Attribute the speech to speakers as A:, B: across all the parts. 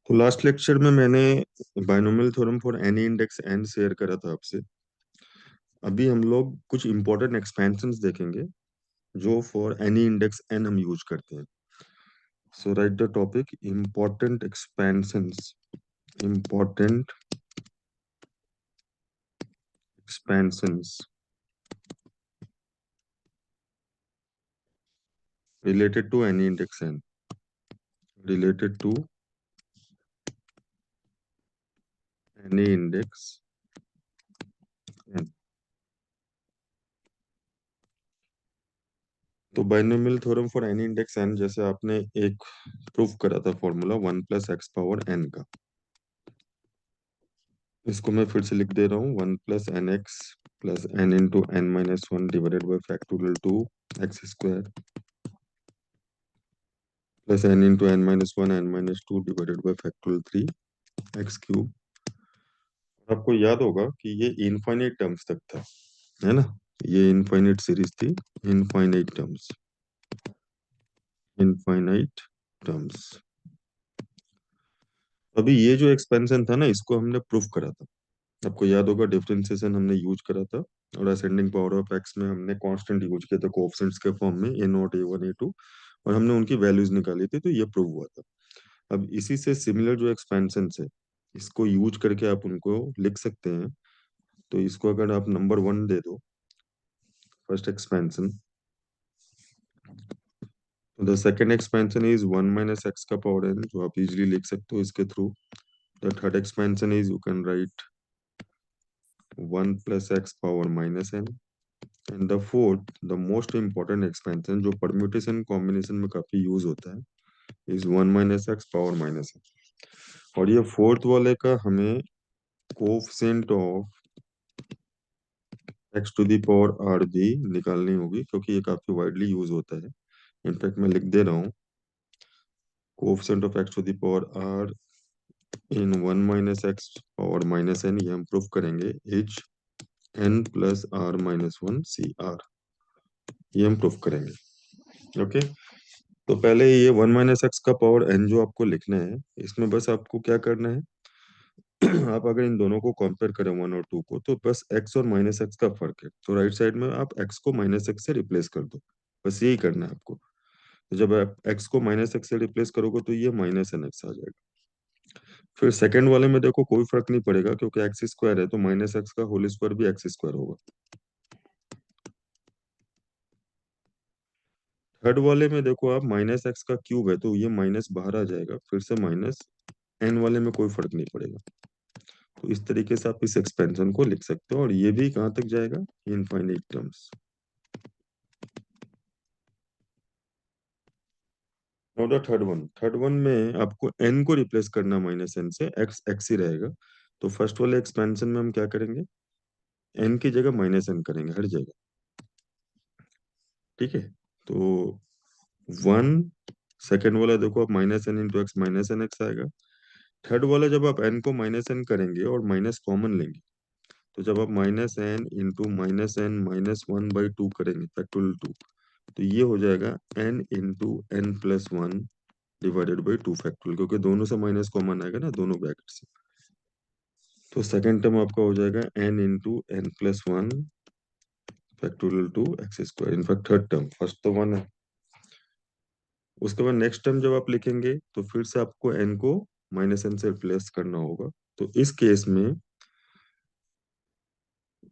A: तो last lecture में मैंने binomial theorem for any index n share करा था आपसे। अभी हम लोग कुछ इंपॉर्टेंट एक्सपेंशंस देखेंगे जो फॉर एनी इंडेक्स एन हम यूज करते हैं। So write the topic important expansions. Important expansions related to any index n, related to any index n। तो binomial theorem for any index n जैसे आपने एक proof करा था फॉर्मूला 1 + x⁴ n का। इसको मैं फिर से लिख दे रहा हूँ 1 + nx plus n into n-1 divided by factorial 2 x² plus n into n-1 n-2 divided by factorial 3 x³ आपको याद होगा कि ये इनफाइनाइट टर्म्स तक था, है ना। ये इनफाइनाइट सीरीज थी। Infinite terms, infinite terms. अभी ये जो एक्सपेंशन था ना, इसको हमने प्रूफ करा था। आपको याद होगा डिफरेंशिएशन हमने यूज करा था, और असेंडिंग पावर ऑफ एक्स में हमने कांस्टेंट यूज किया था कोएफिशिएंट्स के फॉर्म में a0 a1 a2, और हमने उनकी वैल्यूज निकाली थी, तो ये प्रूव हुआ था। अब इसी से सिमिलर जो एक्सपेंशन है, इसको यूज करके आप उनको लिख सकते हैं। तो इसको अगर आप नंबर 1 दे दो, फर्स्ट एक्सपेंशन, तो the second expansion is 1 - x⁴n, जो आप इजिली लिख सकते हो इसके through. The third expansion is you can write 1 + x⁻n। And the fourth, the most important expansion जो परम्यूटेशन कॉम्बिनेशन में काफी यूज होता है, इज 1 - x⁻n। और ये फोर्थ वाले का हमें कोफिशिएंट ऑफ x⁻r भी निकालनी होगी, क्योंकि ये काफी वाइडली यूज होता है। इनफैक्ट मैं लिख दे रहा हूँ coefficient of x⁻r in 1 - x⁻n, ये हम प्रूफ करेंगे इज n+r−1 CR। ये हम प्रूफ करेंगे। ओके। तो पहले ये 1 - x⁻n जो आपको लिखना है, इसमें बस आपको क्या करना है आप अगर इन दोनों को कंपेयर करें 1 और 2 को, तो बस x और -x का फर्क है, तो राइट साइड में आप x को -x से रिप्लेस कर दो। बस यही करना है आपको। तो जब आप x को -x से रिप्लेस करोगे तो ये -nx आ जाएगा। फिर सेकंड वाले में देखो कोई फर्क नहीं पड़ेगा, क्योंकि x² है, तो -x का होल स्क्वायर भी x² होगा। थर्ड वाले में देखो आप -x का क्यूब है, तो ये माइनस बाहर आ जाएगा, फिर से -n वाले में कोई फर्क नहीं पड़ेगा। तो इस तरीके से आप इस एक्सपेंशन को लिख सकते हो, और ये भी कहाँ तक जाएगा, infinite terms. Now the third one में आपको n को रिप्लेस करना -n से, x ही रहेगा। तो फर्स्ट वाले एक्सपेंशन में हम क्या करेंगे, n की जगह -n करेंगे हर जगह। ठीक है। तो 1, सेकेंड वाला देखो आप -n × x -nx आएगा। थर्ड वाला जब आप n को -n करेंगे और माइनस कॉमन लेंगे, तो जब आप -n × -n -1/2 करेंगे फैक्टोरियल 2, तो ये हो जाएगा n × n+1 divided by 2 factorial, क्योंकि दोनों से माइनस कॉमन आएगा ना, दोनों ब्रैकेट से। तो सेकंड टर्म आपका हो जाएगा n × n+1 factorial 2 x²। In fact third term, first तो 1 है। उसके बाद नेक्स्ट टर्म जब आप लिखेंगे, तो फिर से आपको n को -n से रिप्लेस करना होगा। तो इस केस में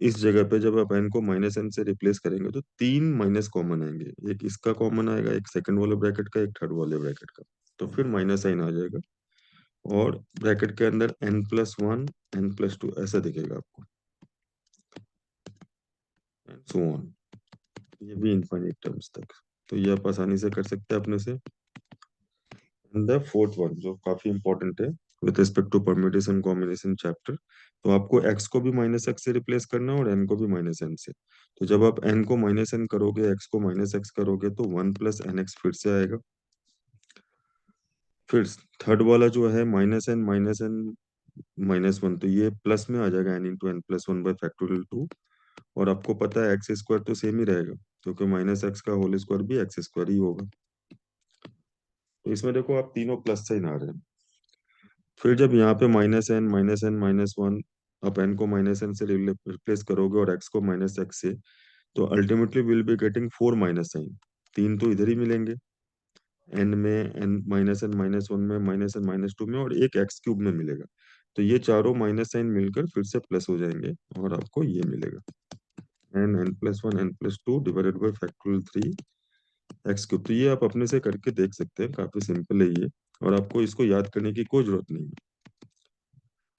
A: इस जगह पे जब आप n को -n से रिप्लेस करेंगे, तो 3 माइनस कॉमन आएंगे। एक इसका कॉमन आएगा, एक सेकंड वाले ब्रैकेट का, एक थर्ड वाले ब्रैकेट का। तो फिर माइनस साइन आ जाएगा, और ब्रैकेट के अंदर n+1 n+2 ऐसा दिखेगा आपको, सो ऑन। ये भी इनफाइनाइट टर्म्स तक। तो ये आप आसानी से कर सकते हैं अपने से। द फोर्थ वन जो काफी इंपॉर्टेंट है with respect to permutation combination chapter, तो आपको x को भी -x से रिप्लेस करना है और n को भी -n से। तो जब आप n को -n करोगे, x को -x करोगे, तो 1 + nx फिर से आएगा। फिर थर्ड वाला जो है -n -n-1, तो ये प्लस में आ जाएगा n × n+1/2। और आपको पता है x² तो सेम ही रहेगा, क्योंकि -x का होल स्क्वायर भी x² ही होगा। तो इसमें देखो आप तीनों प्लस साइन आ रहे हैं। फिर जब यहाँ पे -n -n -1, आप n को -n से रिप्लेस करोगे और x को -x से, तो ultimately will be getting 4 minus sign. तीन तो इधर ही मिलेंगे, n में, n-n-1 में, -n-2 में, और एक x³ में मिलेगा। तो ये चारों माइनस साइन मिलकर फिर से प्लस हो जाएंगे और आपको ये मिलेगा n+1 n+2 divided by factorial 3 x³। तो ये आप अपने से करके देख सकते हैं, काफी सिंपल है ये, और आपको इसको याद करने की कोई जरूरत नहीं है।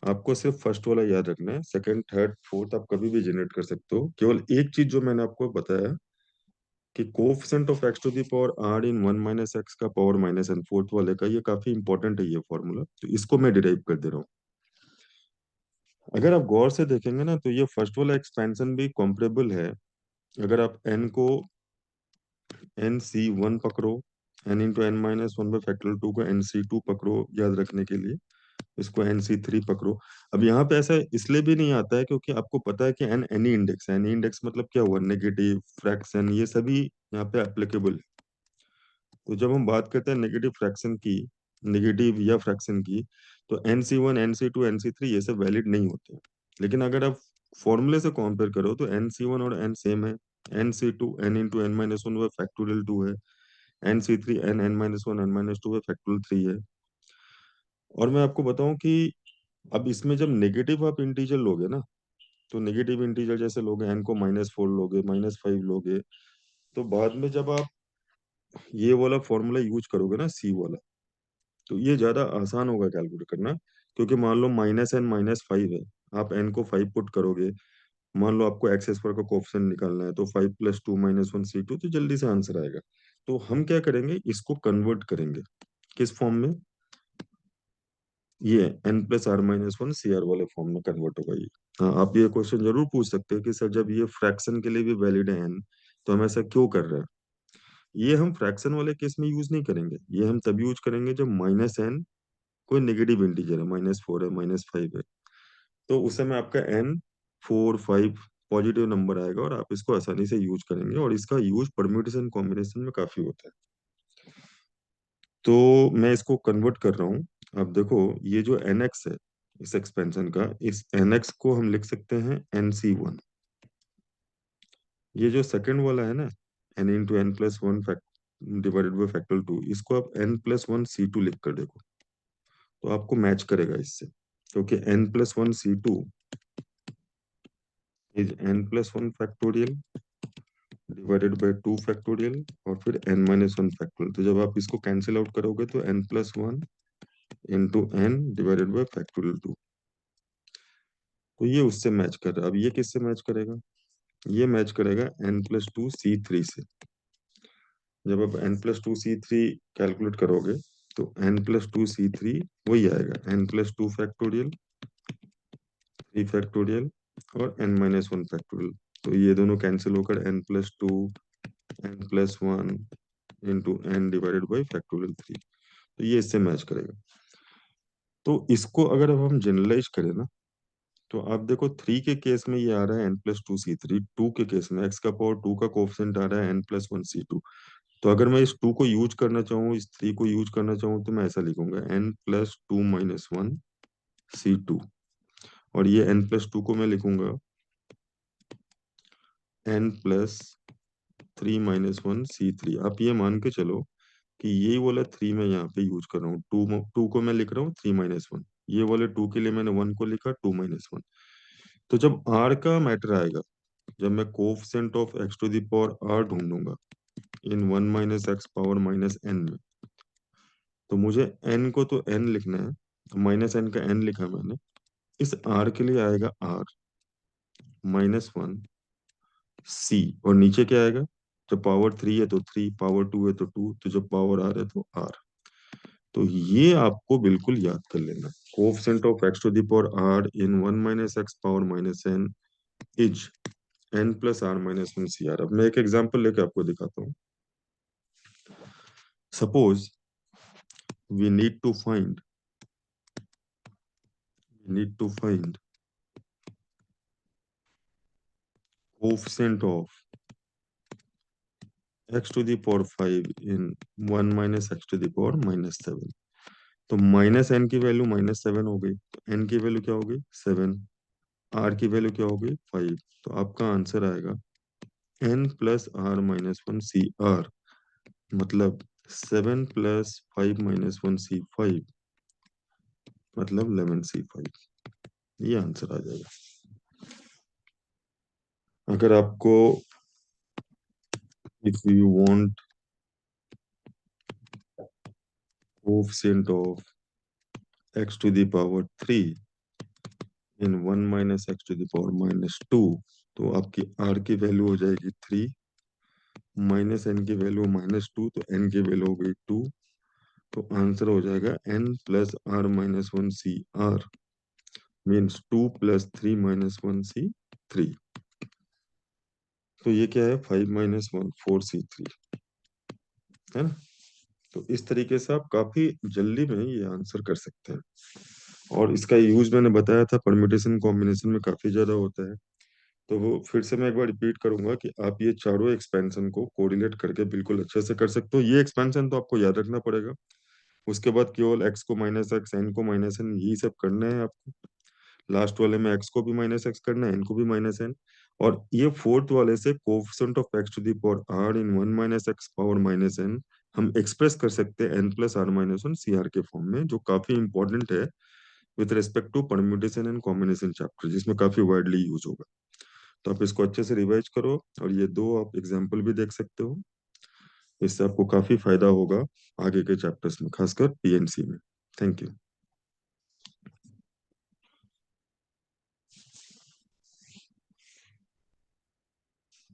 A: आपको सिर्फ फर्स्ट वाला याद रखना है, सेकंड थर्ड फोर्थ आप कभी भी जनरेट कर सकते हो। केवल एक चीज जो मैंने आपको बताया कि coefficient of x to the power r in 1 minus x का पावर -n, फोर्थ वाले का, ये काफी इंपॉर्टेंट है ये फॉर्मूला, तो इसको मैं डिराइव कर दे रहा हूँ। अगर आप गौर से देखेंगे ना, तो ये फर्स्ट वाला एक्सपेंशन भी कॉम्परेबल है। अगर आप n को nc1 पकड़ो, n into n minus one by factorial 2 को nc2 पकड़ो याद रखने के लिए, इसको nc3 पकड़ो। अब यहाँ पे ऐसा इसलिए भी नहीं आता है क्योंकि आपको पता है कि n एनी इंडेक्स है। एनी इंडेक्स मतलब क्या हुआ, नेगेटिव, फ्रैक्शन, ये सभी यहाँ पे एप्लीकेबल है। तो जब हम बात करते हैं नेगेटिव फ्रैक्शन की, नेगेटिव या फ्रैक्शन की, तो nc1 nc2 nc3 ये सब वैलिड नहीं होते हैं। लेकिन अगर आप फॉर्मूले से कंपेयर करो तो nc1 और n सेम है, nc2 n into n minus one factorial 2 है, nc3 n-1 n-2 फैक्टोरियल 3 है। और मैं आपको बताऊं कि अब इसमें जब नेगेटिव आप इंटीजर लोगे ना, तो नेगेटिव इंटीजर जैसे लोगे, n को -4 लोगे, -5 लोगे, तो बाद में जब आप ये वाला फॉर्मूला यूज करोगे ना, c वाला, तो ये ज्यादा आसान होगा कैलकुलेट करना। क्योंकि मान लो -n-5 है, आप n को 5 पुट करोगे, मान लो आपको एक्स स्क्वायर का कोएफिशिएंट निकालना है, तो 5+2 - 1 c2, तो जल्दी से आंसर आएगा। तो हम क्या करेंगे, इसको कन्वर्ट करेंगे किस फॉर्म में, ये n+r-1 cr वाले फॉर्म में कन्वर्ट होगा ये। हाँ, आप ये क्वेश्चन जरूर पूछ सकते हैं कि सर जब ये फ्रैक्शन के लिए भी वैलिड है n, तो हम ऐसा क्यों कर रहे हैं। ये हम फ्रैक्शन वाले केस में यूज नहीं करेंगे, ये हम तब यूज करेंगे जब -n कोई नेगेटिव इंटीजर है, -4 है, -5 है, तो उस समय आपका n 4 5 पॉजिटिव नंबर आएगा और आप इसको आसानी से यूज करेंगे, और इसका यूज परम्यूटेशन कॉम्बिनेशन में काफी होता है। तो मैं इसको कन्वर्ट कर रहा हूँ। अब देखो, ये जो nx है इस एक्सपेंशन का, इस nx को हम लिख सकते हैं nc1। ये जो सेकंड वाला है ना, n into n+1 divided by factorial 2, इसको आप n+1 c2 लिख कर देखो, तो आपको मैच करेगा इससे, क्योंकि n+1 c2 is n+1 factorial divided by 2 factorial और फिर n-1 फैक्टोरियल। तो जब आप इसको कैंसिल आउट करोगे तो n+1 into n divided by factorial 2, तो ये उससे मैच कर रहा है। अब ये किससे मैच करेगा, ये मैच करेगा n+2 c3 से। जब आप n+2 c3 कैलकुलेट करोगे तो n+2 c3 वही आएगा, n+2 फैक्टोरियल, 3 फैक्टोरियल और n-1 फैक्टोरियल। तो ये दोनों कैंसिल होकर n+2 n+1 into n divided by factorial 3, तो ये इससे मैच करेगा। तो इसको अगर अब हम जनरलाइज करें ना, तो आप देखो 3 के केस में ये आ रहा है n+2 c3, 2 के केस में x का पावर 2 का कोएफिशिएंट आ रहा है n+1 c2। तो अगर मैं इस 2 को यूज करना चाहूँ, इस 3 को यूज करना चाहूँ, तो मैं ऐसा लिखूंगा n+2 - 1 c2, और ये n+2 को मैं लिखूंगा n+3 - 1 c3। आप ये मान के चलो कि ये वाला 3 मैं यहाँ पे यूज कर रहा हूँ, टू को मैं लिख रहा हूँ 3 - 1, ये वाले 2 के लिए मैंने 1 को लिखा 2 - 1। तो जब r का मैटर आएगा, जब मैं coefficient of x to the power r ढूंढूंगा इन 1 - x पावर -n में, तो मुझे n को तो n लिखना है, -n का n लिखा मैंने, इस r के लिए आएगा r -1 c, और नीचे क्या आएगा, जब पावर 3 है तो 3, पावर 2 है तो 2, तो जब पावर r है तो r। तो ये आपको बिल्कुल याद कर लेना, coefficient of x to the power r in 1 - x power -n is n+r-1 cr। अब मैं एक एग्जांपल लेके आपको दिखाता हूँ। Suppose we need to find coefficient of x to the power 5 in 1 - x to the power -7। तो minus N की value -7 हो गई, तो एन की वैल्यू क्या होगी 7, आर की वैल्यू क्या होगी 5। तो आपका आंसर आएगा n+r-1 CR, मतलब 7+5-1 C5, मतलब 11 C5। ये आंसर आ जाएगा। अगर आपको, if you want coefficient of x⁻³ in 1 - x⁻², तो आपकी r की वैल्यू हो जाएगी 3, माइनस एन की वैल्यू -2, तो एन की वैल्यू हो गई 2। तो आंसर हो जाएगा n+r-1 CR मीन्स 2+3 - 1 C3। तो ये क्या है 5 - 1 4 C3, है ना। तो इस तरीके से आप काफी जल्दी में ये आंसर कर सकते हैं। और इसका यूज मैंने बताया था परम्यूटेशन कॉम्बिनेशन में काफी ज्यादा होता है। तो वो फिर से मैं एक बार रिपीट करूंगा कि आप ये चारों एक्सपेंशन को कोरिलेट करके बिल्कुल अच्छे से कर सकते हो। ये एक्सपेंशन तो आपको याद रखना पड़ेगा। उसके बाद केवल x को -x, n को -n, यही सब करना है आपको। लास्ट वाले में x को भी -x करना है, n को भी -n। और ये फोर्थ वाले से coefficient of x⁻r in 1 - x⁻n हम एक्सप्रेस कर सकते हैं n+r-1 CR के फॉर्म में, जो काफी इंपॉर्टेंट है with respect to permutation and combination chapter, जिसमें काफी वाइडली यूज होगा। तो आप इसको अच्छे से रिवाइज करो, और ये दो आप एग्जाम्पल भी देख सकते हो। इससे आपको काफी फायदा होगा आगे के चैप्टर्स में, खासकर पीएनसी में। Thank you.